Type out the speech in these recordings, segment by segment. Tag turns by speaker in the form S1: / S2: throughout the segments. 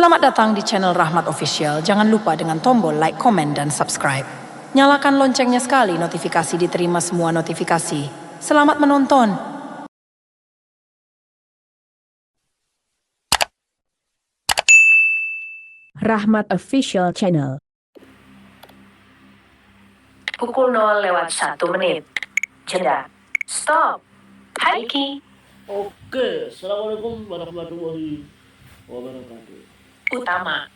S1: Selamat datang di channel Rahmat Official. Jangan lupa dengan tombol like, komen, dan subscribe. Nyalakan loncengnya sekali notifikasi diterima semua notifikasi. Selamat menonton.
S2: Rahmat Official Channel.
S3: Pukul 0:01. Jeda. Stop. Haiki.
S4: Oke, assalamualaikum warahmatullahi wabarakatuh.
S3: Utama.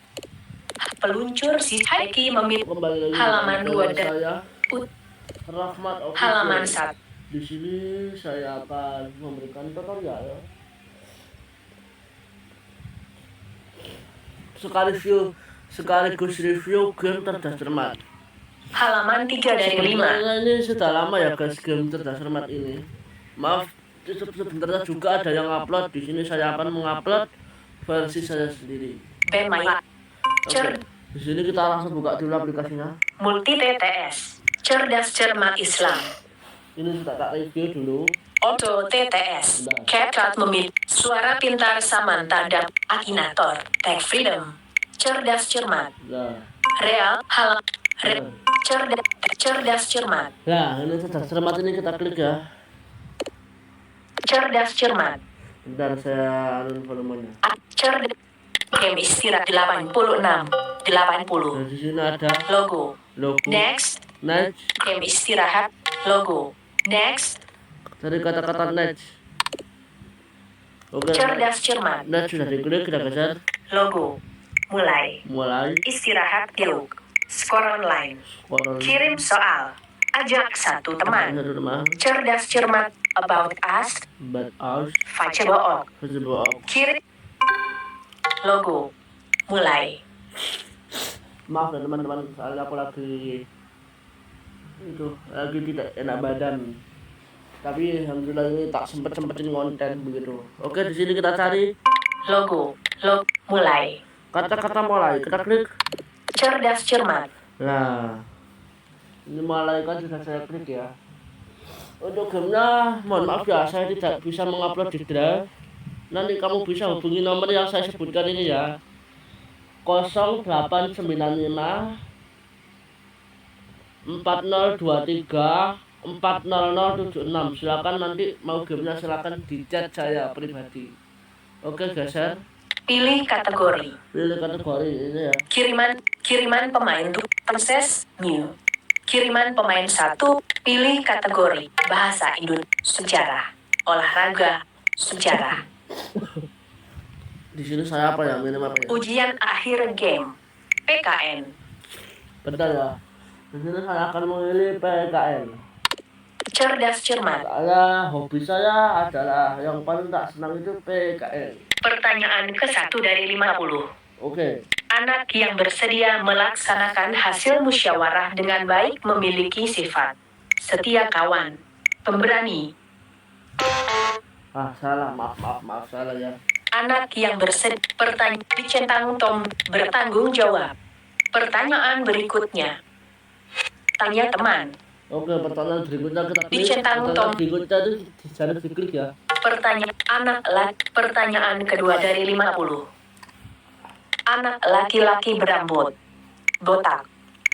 S3: Peluncur si Haiki memilih
S4: Kembali lagi
S3: halaman 2 dan
S4: saya Rahmat Official.
S3: halaman 1.
S4: Di sini saya akan memberikan tutorial sekaligus review game cerdas cermat.
S3: Halaman 3 dari 5.
S4: Sebenarnya ini sudah lama ya guys game cerdas cermat ini. Maaf, sebenarnya juga ada yang upload. Di sini saya akan mengupload versi saya sendiri.
S3: Ben Maya.
S4: Oke. Di sini kita langsung buka dulu aplikasinya.
S3: Multi TTS. Cerdas cermat Islam.
S4: Ini sudah tak review dulu.
S3: Auto TTS. CapCut memilih suara pintar Samantha dan Akinator. Tech Freedom. Cerdas cermat.
S4: Nah,
S3: Real cerdas cermat.
S4: ini cerdas cermat ini kita klik ya.
S3: Cerdas cermat.
S4: Bentar saya alun volumenya.
S3: Cerdas. Game istirahat 86. 80.
S4: Nah, di sini ada
S3: Logo.
S4: logo.
S3: Next. Game istirahat. Logo. Next.
S4: Dari kata-kata next. Oke.
S3: Cerdas cermat.
S4: Next sudah diklik, kita geser.
S3: Logo. Mulai. Istirahat dialog. Skor online. Kirim soal. Ajak satu teman. Cerdas cermat. About us.
S4: But us.
S3: Face book. Kirim. Logo. Mulai.
S4: Maaf ya teman-teman, soalnya aku lagi tidak enak badan. Tapi alhamdulillah ini tak sempetin konten begitu. Oke, di sini kita cari
S3: Logo. Mulai.
S4: kata-kata mulai. Kita klik.
S3: Cerdas cermat.
S4: Nah, ini mulai kan sudah saya klik ya. Untuk gamenya, mohon maaf ya, saya tidak bisa mengupload di drive. Nanti kamu bisa hubungi nomor yang saya sebutkan ini ya. 0895 4023 40076. Silakan nanti mau gamenya silakan di chat saya pribadi. Oke, geser.
S3: Pilih kategori.
S4: Pilih kategori ini ya.
S3: Kiriman pemain Princess New. Kiriman pemain 1. Pilih kategori bahasa Indonesia, sejarah, olahraga, sejarah.
S4: Di sini saya apa ya? Minum apa ya?
S3: Ujian akhir game. PKN.
S4: Bentar ya. Di sini saya akan memilih PKN.
S3: Cerdas cermat.
S4: Hobi saya adalah yang paling tak senang itu PKN.
S3: Pertanyaan ke-1 dari 50.
S4: Oke.
S3: Anak yang bersedia melaksanakan hasil musyawarah dengan baik memiliki sifat setia kawan, pemberani.
S4: Salah. Maaf salah ya.
S3: Anak yang dicentang Tom bertanggung jawab. Pertanyaan berikutnya. Tanya teman.
S4: Oke, pertanyaan berikutnya kita klik.
S3: Dicentang Tom.
S4: Berikutnya itu di sana diklik ya.
S3: Pertanyaan kedua dari 50. Anak laki-laki berambut botak,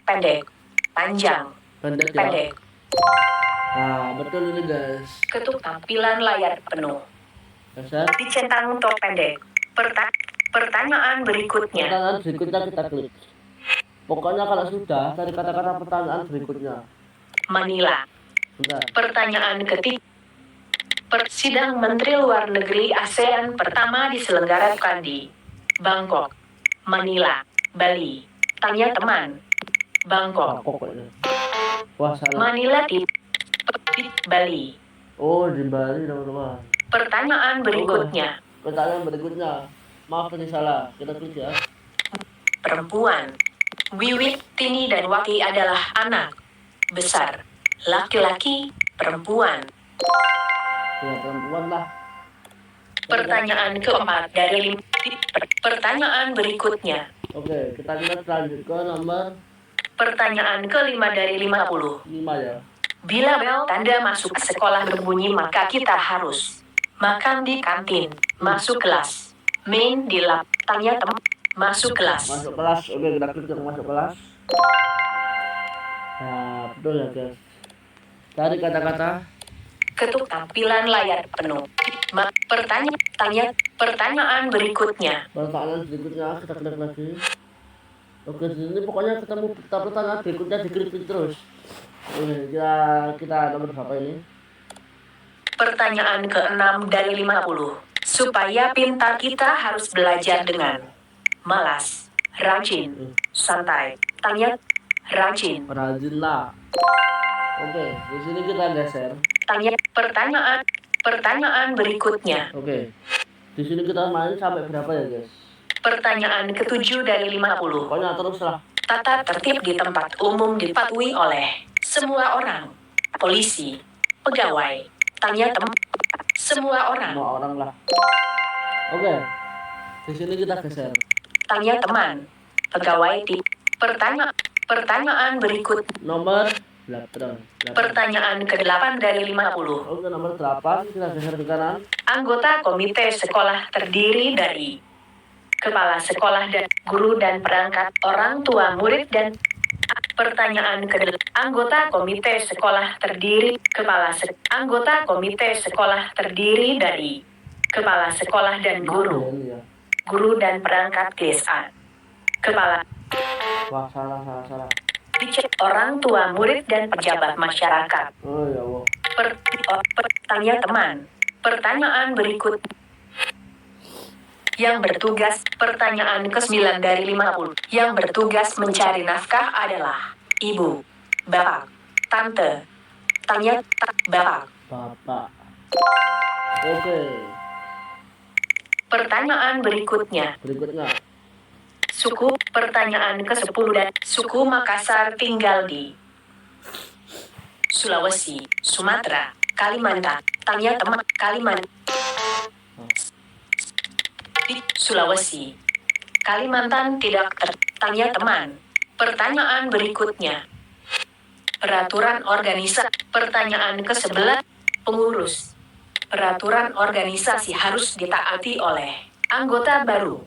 S3: pendek, panjang,
S4: Pendek ya.
S3: pendek.
S4: Betul ini guys.
S3: Ketuk tampilan layar penuh.
S4: Geser.
S3: Dicentang untuk pendek. Pertanyaan berikutnya.
S4: Pertanyaan berikutnya kita klik. Pokoknya kalau sudah cari kata-kata pertanyaan berikutnya.
S3: Manila.
S4: Bentar.
S3: Pertanyaan ketiga. Sidang Menteri Luar Negeri ASEAN pertama diselenggarakan di Bangkok, Manila, Bali. Tanya teman. Bangkok.
S4: Pokoknya. Wah, salah.
S3: Manila di Bali.
S4: Oh, di Bali teman-teman.
S3: Pertanyaan berikutnya.
S4: Pertanyaan berikutnya. Maaf tadi salah. Kita klik ya.
S3: Perempuan. Wiwit, Tini dan Wati adalah anak besar. Laki-laki, perempuan.
S4: Ya, perempuan lah.
S3: Pertanyaan keempat dari pertanyaan berikutnya.
S4: Oke, kita lanjut ke nomor
S3: Pertanyaan kelima dari 50.
S4: 5 ya.
S3: Bila bel tanda masuk sekolah berbunyi maka kita harus makan di kantin, masuk kelas, main di lab. Tanya Masuk kelas.
S4: Masuk kelas. Oke, kita klik yang masuk kelas. Nah, betul ya guys. Cari kata-kata.
S3: Ketuk tampilan layar penuh. Pertanyaan berikutnya.
S4: Pertanyaan berikutnya kita klik lagi. Oke, di sini pokoknya ketemu pertanyaan berikutnya diklik terus. Oke, kita nomor berapa ini?
S3: Pertanyaan ke-6 dari 50. Supaya pintar kita harus belajar dengan malas, rajin, santai. Tanya, rajin.
S4: Rajinlah. Oke, di sini kita geser.
S3: Tanya, pertanyaan berikutnya.
S4: Oke. Di sini kita main sampai berapa ya, guys?
S3: Pertanyaan ke-7 dari 50.
S4: Pokoknya terus lah.
S3: Tata tertib di tempat umum dipatuhi oleh semua orang. Polisi, pegawai, tanya semua orang.
S4: Semua orang lah. Oke. Di sini kita geser.
S3: Tanya teman, pegawai di pertanyaan berikut.
S4: Nomor 8.
S3: Pertanyaan ke-8 dari 50.
S4: Oke, nomor 8 kita geser ke kanan.
S3: Anggota komite sekolah terdiri dari kepala sekolah dan guru dan perangkat orang tua murid dan pertanyaan anggota komite sekolah terdiri anggota komite sekolah terdiri dari kepala sekolah dan guru dan perangkat desa, kepala
S4: Wah, salah.
S3: orang tua murid dan pejabat masyarakat.
S4: Oh ya Allah.
S3: Tanya teman. Pertanyaan berikut yang bertugas, pertanyaan ke-9 dari 50. Yang bertugas mencari nafkah adalah ibu, bapak, tante. Tanya bapak.
S4: Oke.
S3: Pertanyaan berikutnya. Suku, pertanyaan ke-10 dan suku Makassar tinggal di Sulawesi, Sumatera, Kalimantan. Tanya teman, Kalimantan. Di Sulawesi, Kalimantan tidak tanya teman. Pertanyaan berikutnya. Peraturan organisasi. Pertanyaan ke-11. Pengurus. Peraturan organisasi harus ditaati oleh anggota baru.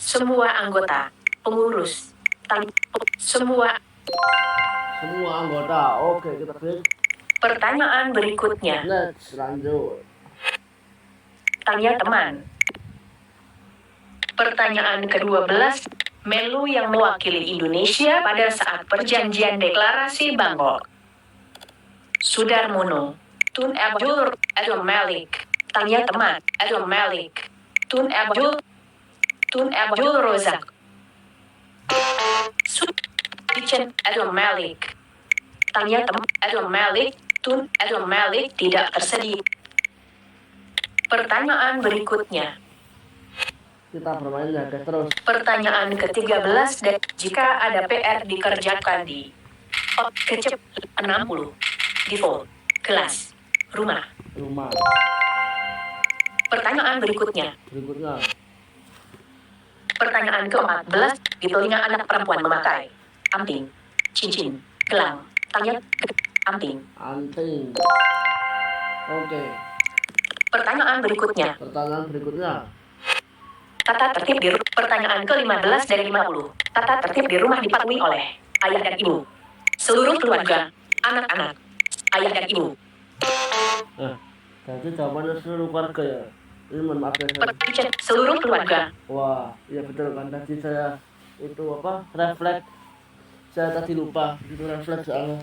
S3: Semua anggota. Pengurus. Semua
S4: anggota. Oke, kita klik.
S3: Pertanyaan berikutnya.
S4: Let's lanjut.
S3: Tanya teman. Pertanyaan ke-12. Melu yang mewakili Indonesia pada saat perjanjian deklarasi Bangkok. Sudarmono, Tun Abdul Malik. Tanya teman. Abdul Malik. Tun Abdul Rozak. Abdul Malik. Tanya teman. Abdul Malik. Tun Abdul Malik tidak tersedia. Pertanyaan berikutnya.
S4: Kita bermain ya guys, terus.
S3: Pertanyaan ke-13 dan jika ada PR dikerjakan di kecep 60 default kelas rumah. Pertanyaan berikutnya. Pertanyaan ke-14 di telinga anak perempuan memakai anting, cincin, gelang. Tanya anting.
S4: Oke.
S3: Pertanyaan berikutnya. Tata tertib di pertanyaan ke-15 dari 50. Tata tertib di rumah dipatuhi oleh ayah dan ibu, seluruh keluarga, anak-anak, ayah dan ibu.
S4: Jadi jawabannya seluruh keluarga ya. Ini mohon maaf ya.
S3: Seluruh keluarga.
S4: Wah, iya betul kan. Tadi saya itu refleks. Saya tadi lupa. Itu refleks soalnya.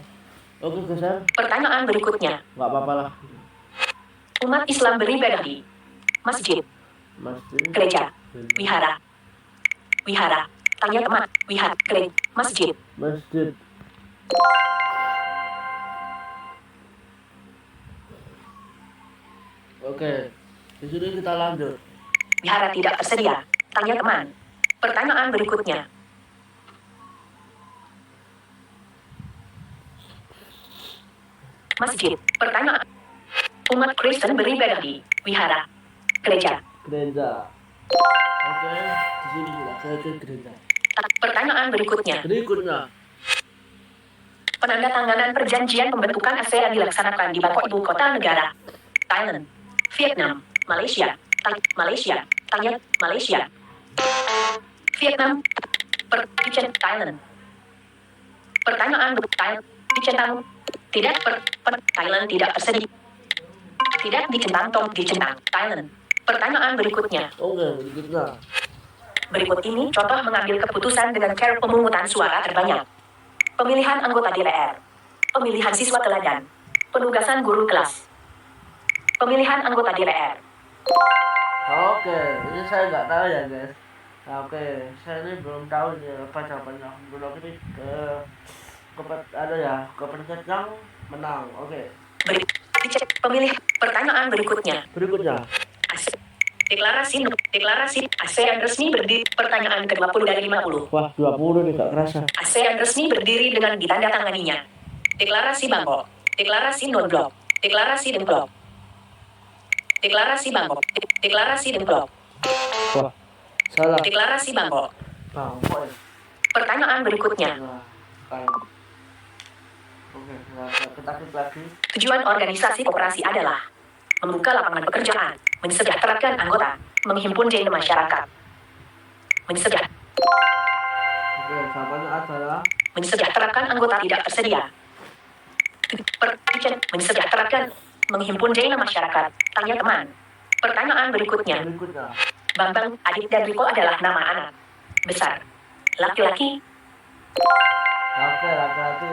S4: Oke, geser.
S3: Pertanyaan berikutnya.
S4: Nggak apa-apa lah.
S3: Umat Islam beribadah di masjid, gereja, wihara. Tanya teman. Wihara, gereja, masjid.
S4: Oke, di sini kita lanjut.
S3: Wihara tidak tersedia. Tanya teman. Pertanyaan berikutnya. Masjid. Pertanyaan. Umat Kristen beribadah di wihara, gereja.
S4: Oke, di sini kita ke gereja.
S3: Pertanyaan berikutnya. Penandatanganan perjanjian pembentukan ASEAN dilaksanakan di Bangkok, ibu kota negara Thailand, Vietnam, Malaysia. Tanya Malaysia. Vietnam. Thailand. Pertanyaan dicentang. Tidak Thailand tidak tersedia. Tidak dicentang dicentang Thailand. Pertanyaan berikutnya.
S4: Oke, berikutnya.
S3: Berikut ini contoh mengambil keputusan dengan cara pemungutan suara terbanyak. Pemilihan anggota DPR. Pemilihan siswa teladan. Penugasan guru kelas. Pemilihan anggota DPR.
S4: Oke, ini saya nggak tahu ya guys. Nah, oke, saya ini belum tahu ini apa jawabannya. Belum ini kepencet yang menang. Oke.
S3: Pemilih pertanyaan berikutnya.
S4: Berikutnya.
S3: Deklarasi ASEAN resmi berdiri. Pertanyaan ke-20 dari 50.
S4: Wah, 20 nih gak kerasa.
S3: ASEAN resmi berdiri dengan ditandatanganinya. Deklarasi Bangkok. Deklarasi non-blok. Deklarasi dan blok. Deklarasi Bangkok. Deklarasi dan blok.
S4: Wah, salah.
S3: Deklarasi Bangkok.
S4: Bangkok ya.
S3: Pertanyaan berikutnya.
S4: Nah, oke, kita klik lagi.
S3: Tujuan organisasi koperasi adalah membuka lapangan pekerjaan, mensejahterakan anggota, menghimpun dana masyarakat.
S4: Oke, jawabannya adalah
S3: Mensejahterakan anggota tidak tersedia. Mensejahterakan, menghimpun dana masyarakat. Tanya teman. Pertanyaan berikutnya. Bambang, Adit dan Riko adalah nama anak. Besar. Laki-laki.
S4: Oke, laki-laki.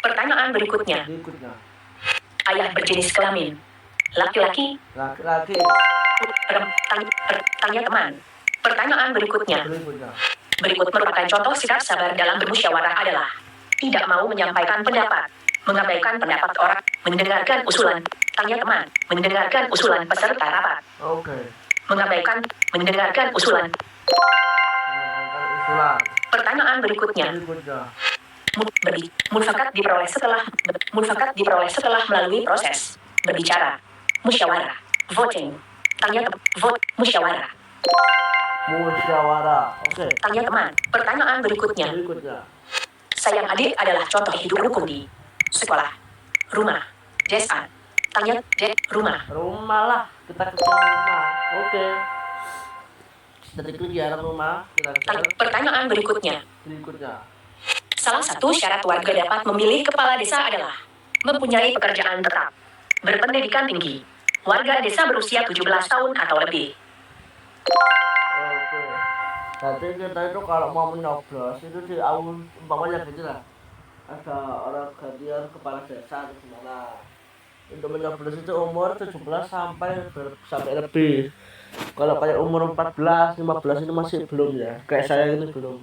S3: Pertanyaan berikutnya. Ayah berjenis kelamin. Laki-laki.
S4: Laki-laki.
S3: Tanya teman. Pertanyaan berikutnya. Berikut merupakan contoh sikap sabar dalam bermusyawarah adalah tidak mau menyampaikan pendapat, mengabaikan pendapat orang, mendengarkan usulan. Tanya teman. Mendengarkan usulan peserta rapat.
S4: Oke.
S3: Mendengarkan usulan. Pertanyaan berikutnya. Mufakat diperoleh setelah melalui proses berbicara, musyawarah, voting. Musyawarah.
S4: Oke.
S3: Tanya teman. Pertanyaan berikutnya. Sayang adik adalah contoh hidup rukun di sekolah, rumah, desa. Tanya rumah.
S4: Rumah lah, kita ke rumah. Oke. Kita klik ya rumah.
S3: Pertanyaan berikutnya. Salah satu syarat warga dapat memilih kepala desa adalah mempunyai pekerjaan tetap, berpendidikan tinggi, warga desa berusia 17 tahun atau lebih.
S4: Oke. Jadi kita itu kalau mau menyoblos itu di awal umpamanya gitu lah. Ada orang gantian kepala desa di mana. Untuk menyoblos itu umur 17 sampai lebih. Kalau kayak umur 14, 15 itu masih belum ya. Kayak saya ini belum.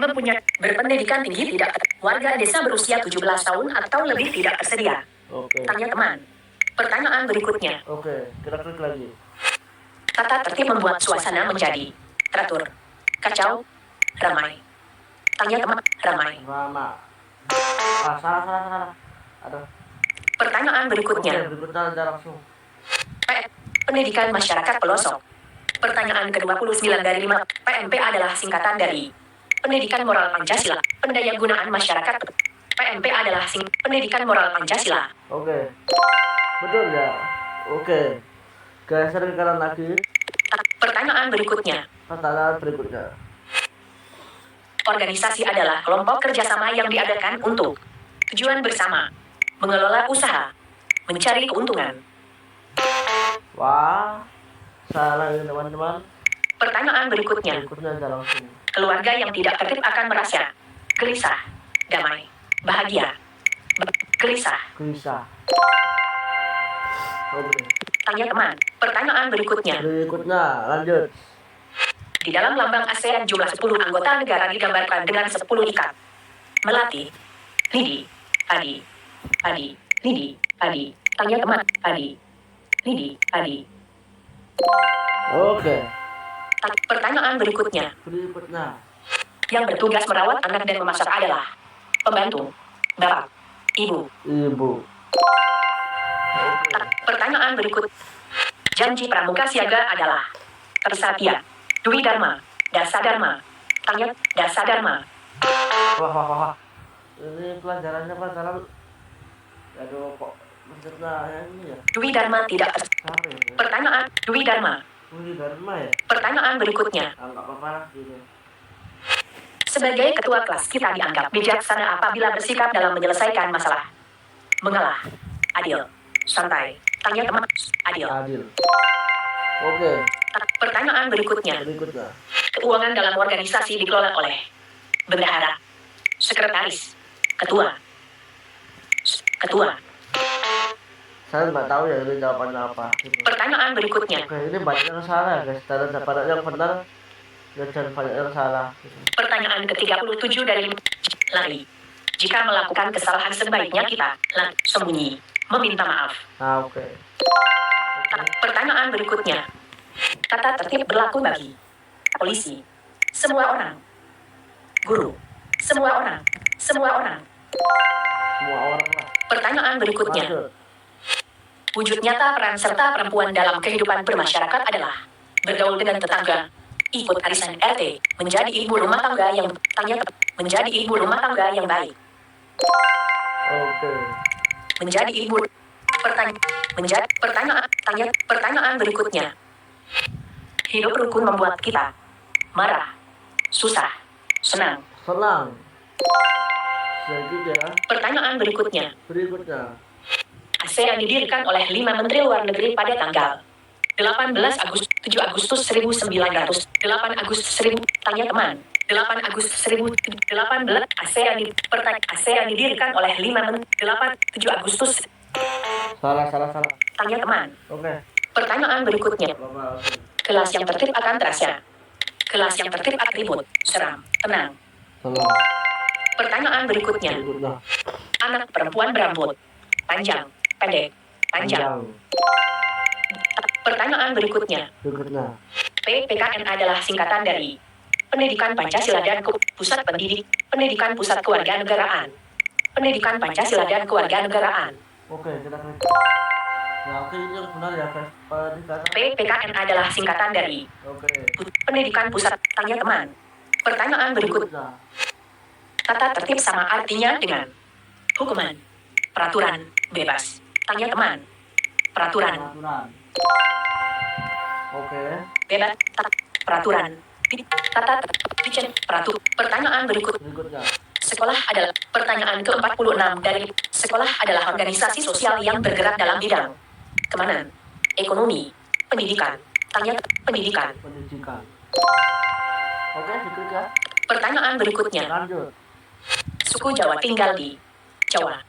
S3: Mempunyai berpendidikan tinggi tidak, warga desa berusia 17 tahun atau lebih tidak tersedia.
S4: Oke.
S3: Tanya teman. Pertanyaan berikutnya.
S4: Oke, kita klik lagi.
S3: Tata tertib membuat suasana menjadi teratur, kacau, ramai. Tanya teman. Ramai.
S4: Salah. Aduh.
S3: Pertanyaan berikutnya.
S4: Oke, berikutnya aja langsung.
S3: Pendidikan masyarakat pelosok. Pertanyaan ke-29 dari 5. PMP adalah singkatan dari Pendidikan Moral Pancasila. Pendayagunaan masyarakat. PMP adalah Pendidikan Moral Pancasila.
S4: Oke. Betul ya. Oke. Geser ke kanan lagi.
S3: Pertanyaan berikutnya. Organisasi adalah kelompok kerjasama yang diadakan untuk tujuan bersama, mengelola usaha, mencari keuntungan.
S4: Wah, salah ini teman-teman.
S3: Pertanyaan berikutnya.
S4: Aja langsung.
S3: Keluarga yang tidak tertib akan merasa gelisah, damai, bahagia. Gelisah.
S4: Oke.
S3: Tanya teman. Pertanyaan berikutnya.
S4: Lanjut.
S3: Di dalam lambang ASEAN jumlah 10 anggota negara digambarkan dengan 10 ikat. Melati. Lidi. Adi. Lidi. Adi. Tanya teman. Adi. Lidi. Adi.
S4: Oke.
S3: Pertanyaan berikutnya. Yang bertugas merawat anak dan memasak adalah pembantu, bapak, ibu. Pertanyaan berikut. Janji pramuka siaga adalah Trisatya, Dwi Dharma, Dasa Dharma. Tanya Dasa Dharma.
S4: Wah. Ini pelajarannya pelajaran. Aduh, kok mencerna ini ya.
S3: Dwi Dharma tidak. Pertanyaan Dwi Dharma.
S4: Dharma ya.
S3: Pertanyaan berikutnya.
S4: Enggak apa-apa gitu.
S3: Sebagai ketua kelas, kita dianggap bijaksana apabila bersikap dalam menyelesaikan masalah. Mengalah. Adil. Santai. Tanya teman. Adil.
S4: Adil. Oke.
S3: Pertanyaan berikutnya. Keuangan dalam organisasi dikelola oleh bendahara, sekretaris, ketua. Ketua.
S4: Saya nggak tahu ya ini jawabannya apa.
S3: Pertanyaan berikutnya.
S4: Oke, ini banyak yang salah guys. Dan banyak yang benar dan banyak yang salah.
S3: Pertanyaan ke-37 dari lari. Jika melakukan kesalahan sebaiknya kita sembunyi, meminta maaf.
S4: Nah, oke.
S3: Pertanyaan berikutnya. Tata tertib berlaku bagi polisi, semua orang, guru, semua orang, semua orang.
S4: Semua orang lah.
S3: Pertanyaan berikutnya.
S4: Lanjut.
S3: Wujud nyata peran serta perempuan dalam kehidupan bermasyarakat adalah bergaul dengan tetangga, ikut arisan RT, menjadi ibu rumah tangga yang menjadi ibu rumah tangga yang baik,
S4: Oke.
S3: menjadi ibu. Pertanyaan berikutnya. Hidup rukun membuat kita marah, susah, senang.
S4: Senang. Selanjutnya.
S3: Pertanyaan berikutnya. ASEAN didirikan oleh 5 Menteri Luar Negeri pada tanggal 7 Agustus 1900. 8 Agustus 1000. Tanya teman. 8 Agustus 2018. ASEAN didirikan oleh 7 Agustus.
S4: Salah.
S3: Tanya teman.
S4: Oke.
S3: Pertanyaan berikutnya. Kelas yang tertib akan terasa. Kelas yang tertib akan ribut, seram, tenang.
S4: Salah.
S3: Pertanyaan berikutnya. Anak perempuan berambut panjang, pendek, panjang. Pertanyaan berikutnya. PPKN adalah singkatan dari Pendidikan Pancasila dan Pusat Pendidikan Pusat Kewarganegaraan. Pendidikan Pancasila dan Kewarganegaraan.
S4: Oke, kita klik. Ya, oke, ini yang benar ya guys.
S3: PPKN adalah singkatan dari
S4: Oke.
S3: Pendidikan Pusat. Tanya teman. Pertanyaan berikutnya. Tata tertib sama artinya dengan hukuman, peraturan, bebas. Tanya teman. Peraturan.
S4: Oke.
S3: Bebas. Peraturan. Tata tertib. Pertanyaan berikutnya. Sekolah adalah pertanyaan ke-46 dari sekolah adalah organisasi sosial yang bergerak dalam bidang keamanan, ekonomi, pendidikan. Tanya pendidikan.
S4: Oke, diklik ya.
S3: Pertanyaan berikutnya.
S4: Lanjut.
S3: Suku Jawa tinggal di Jawa.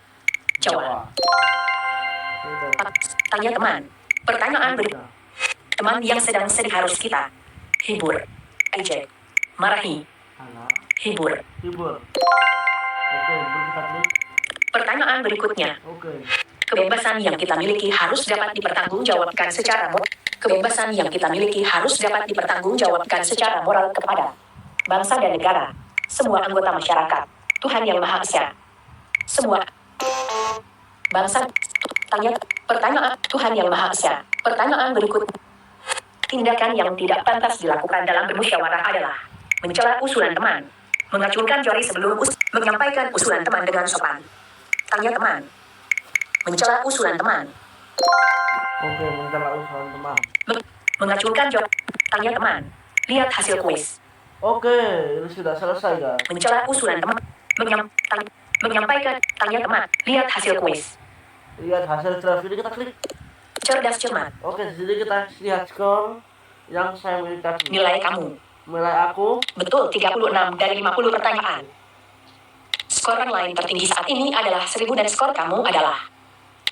S3: Tanya teman. Pertanyaan berikutnya. Teman yang sedang sedih harus kita hibur, ejek, marahi, hibur.
S4: Oke, kita klik.
S3: Pertanyaan berikutnya.
S4: Oke.
S3: Kebebasan yang kita miliki harus dapat dipertanggungjawabkan secara moral. Kebebasan yang kita miliki harus dapat dipertanggungjawabkan secara moral kepada bangsa dan negara, semua anggota masyarakat, Tuhan Yang Maha Esa. Semua bangsa. Pertanyaan Tuhan Yang Maha Esa. Pertanyaan berikutnya. Tindakan yang tidak pantas dilakukan dalam bermusyawarah adalah mencela usulan teman, mengacungkan jari sebelum menyampaikan usulan teman dengan sopan. Tanya teman. Mencela usulan teman.
S4: Oke, mencela usulan teman.
S3: Mengacungkan jari. Tanya teman. Lihat hasil kuis.
S4: Oke, ini sudah selesai guys.
S3: Mencela usulan teman. Menyampaikan. Tanya teman. Lihat hasil kuis.
S4: Lihat hasil draft ini, kita klik.
S3: Cerdas cermat.
S4: Oke, di sini kita lihat skor yang saya miliki tadi.
S3: Nilai kamu.
S4: Nilai aku
S3: Betul 36 dari 50 pertanyaan. Skor online tertinggi saat ini adalah 1000 dan skor kamu adalah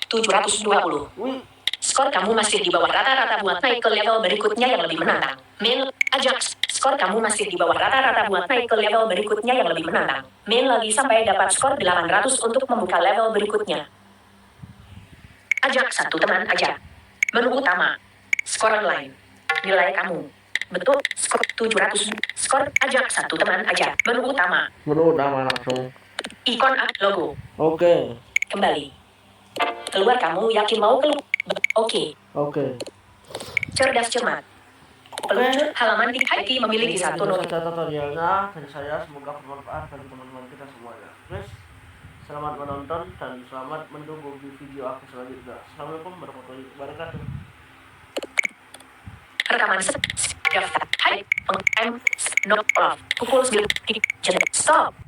S3: 720.
S4: Wih,
S3: Skor kamu masih di bawah rata-rata buat naik ke level berikutnya yang lebih menantang. Main Ajax. Skor kamu masih di bawah rata-rata buat naik ke level berikutnya yang lebih menantang. Main lagi sampai dapat skor 800 untuk membuka level berikutnya. Ajak satu teman aja. Menu utama. Skor online. Nilai kamu. Betul. Skor 700. Skor ajak satu teman aja. Menu utama.
S4: langsung.
S3: Ikon logo.
S4: Oke.
S3: Kembali. Keluar kamu yakin mau keluar? Oke. Cerdas cermat. Peluncur halaman di IT memiliki satu notifikasi.
S4: Tutorialnya dari saya, semoga bermanfaat bagi teman-teman kita semuanya. Guys, selamat menonton dan selamat menunggu di video aku selanjutnya. Assalamualaikum warahmatullahi wabarakatuh.
S3: Rekaman Daftar. Hai. M. Not off. Pukul 9. Stop.